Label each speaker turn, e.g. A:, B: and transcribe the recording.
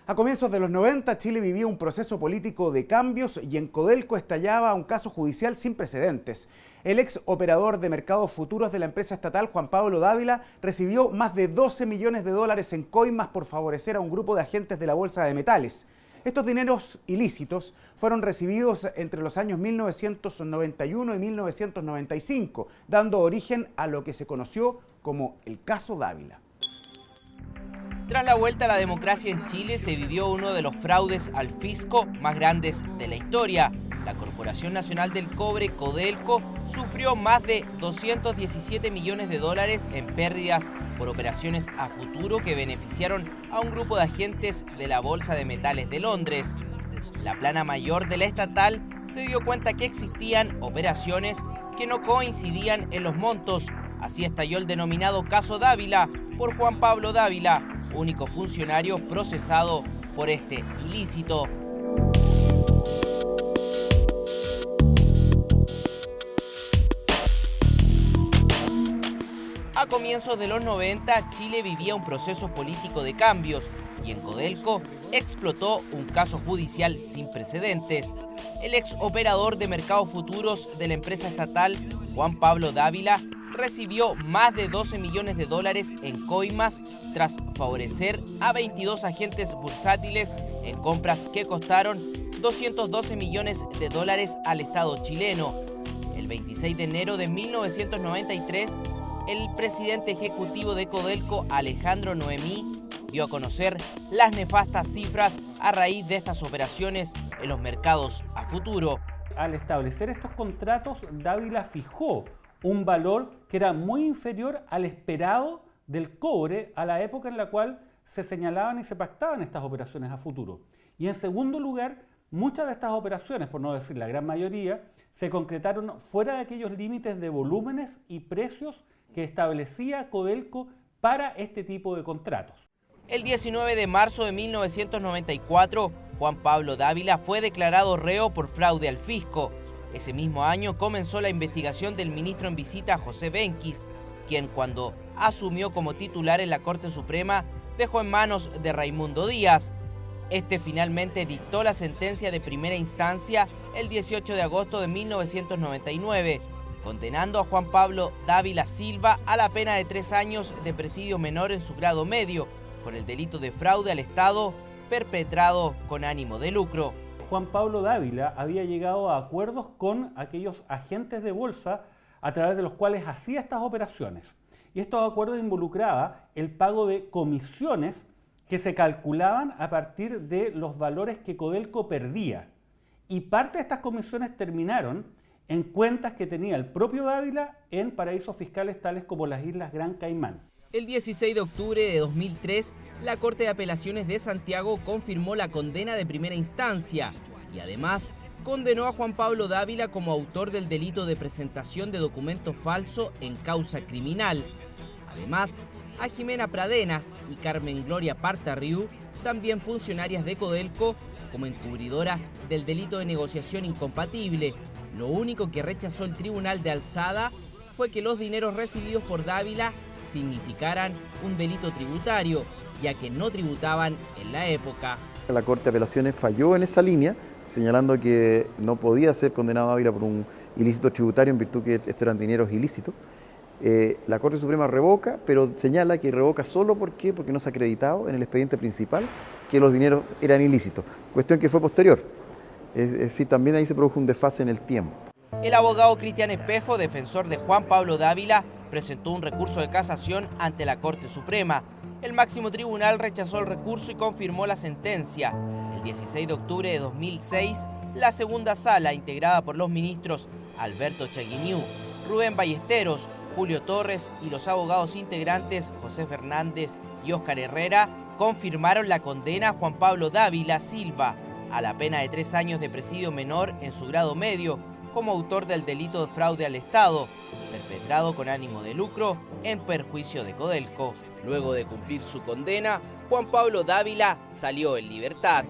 A: A comienzos de los 90, Chile vivía un proceso político de cambios y en Codelco estallaba un caso judicial sin precedentes. El ex operador de mercados futuros de la empresa estatal, Juan Pablo Dávila, recibió más de 12 millones de dólares en coimas por favorecer a un grupo de agentes de la Bolsa de Metales. Estos dineros ilícitos fueron recibidos entre los años 1991 y 1995, dando origen a lo que se conoció como el caso Dávila.
B: Tras la vuelta a la democracia en Chile se vivió uno de los fraudes al fisco más grandes de la historia. La Corporación Nacional del Cobre, Codelco, sufrió más de 217 millones de dólares en pérdidas por operaciones a futuro que beneficiaron a un grupo de agentes de la Bolsa de Metales de Londres. La plana mayor de la estatal se dio cuenta que existían operaciones que no coincidían en los montos. Así estalló el denominado caso Dávila por Juan Pablo Dávila, único funcionario procesado por este ilícito. A comienzos de los 90, Chile vivía un proceso político de cambios y en Codelco explotó un caso judicial sin precedentes. El ex operador de mercados futuros de la empresa estatal, Juan Pablo Dávila, recibió más de 12 millones de dólares en coimas tras favorecer a 22 agentes bursátiles en compras que costaron 212 millones de dólares al Estado chileno. El 26 de enero de 1993, el presidente ejecutivo de Codelco, Alejandro Noemí, dio a conocer las nefastas cifras a raíz de estas operaciones en los mercados a futuro.
C: Al establecer estos contratos, Dávila fijó un valor que era muy inferior al esperado del cobre a la época en la cual se señalaban y se pactaban estas operaciones a futuro. Y en segundo lugar, muchas de estas operaciones, por no decir la gran mayoría, se concretaron fuera de aquellos límites de volúmenes y precios que establecía Codelco para este tipo de contratos.
B: El 19 de marzo de 1994, Juan Pablo Dávila fue declarado reo por fraude al fisco. Ese mismo año comenzó la investigación del ministro en visita José Benquis, quien cuando asumió como titular en la Corte Suprema dejó en manos de Raimundo Díaz. Este finalmente dictó la sentencia de primera instancia el 18 de agosto de 1999, condenando a Juan Pablo Dávila Silva a la pena de 3 años de presidio menor en su grado medio por el delito de fraude al Estado perpetrado con ánimo de lucro.
C: Juan Pablo Dávila había llegado a acuerdos con aquellos agentes de bolsa a través de los cuales hacía estas operaciones. Y estos acuerdos involucraban el pago de comisiones que se calculaban a partir de los valores que Codelco perdía. Y parte de estas comisiones terminaron en cuentas que tenía el propio Dávila en paraísos fiscales tales como las Islas Gran Caimán.
B: El 16 de octubre de 2003, la Corte de Apelaciones de Santiago confirmó la condena de primera instancia y además condenó a Juan Pablo Dávila como autor del delito de presentación de documento falso en causa criminal. Además, a Jimena Pradenas y Carmen Gloria Partarriu, también funcionarias de Codelco, como encubridoras del delito de negociación incompatible. Lo único que rechazó el Tribunal de Alzada fue que los dineros recibidos por Dávila significaran un delito tributario, ya que no tributaban en la época.
D: La Corte de Apelaciones falló en esa línea, señalando que no podía ser condenado Dávila por un ilícito tributario en virtud que estos eran dineros ilícitos. La Corte Suprema revoca, pero señala que revoca solo porque no se ha acreditado en el expediente principal que los dineros eran ilícitos, cuestión que fue posterior. Es decir, también ahí se produjo un desfase en el tiempo.
B: El abogado Cristian Espejo, defensor de Juan Pablo Dávila, presentó un recurso de casación ante la Corte Suprema. El máximo tribunal rechazó el recurso y confirmó la sentencia. El 16 de octubre de 2006, la segunda sala, integrada por los ministros Alberto Chaguiniú, Rubén Ballesteros, Julio Torres y los abogados integrantes José Fernández y Óscar Herrera, confirmaron la condena a Juan Pablo Dávila Silva a la pena de 3 años de presidio menor en su grado medio como autor del delito de fraude al Estado, perpetrado con ánimo de lucro en perjuicio de Codelco. Luego de cumplir su condena, Juan Pablo Dávila salió en libertad.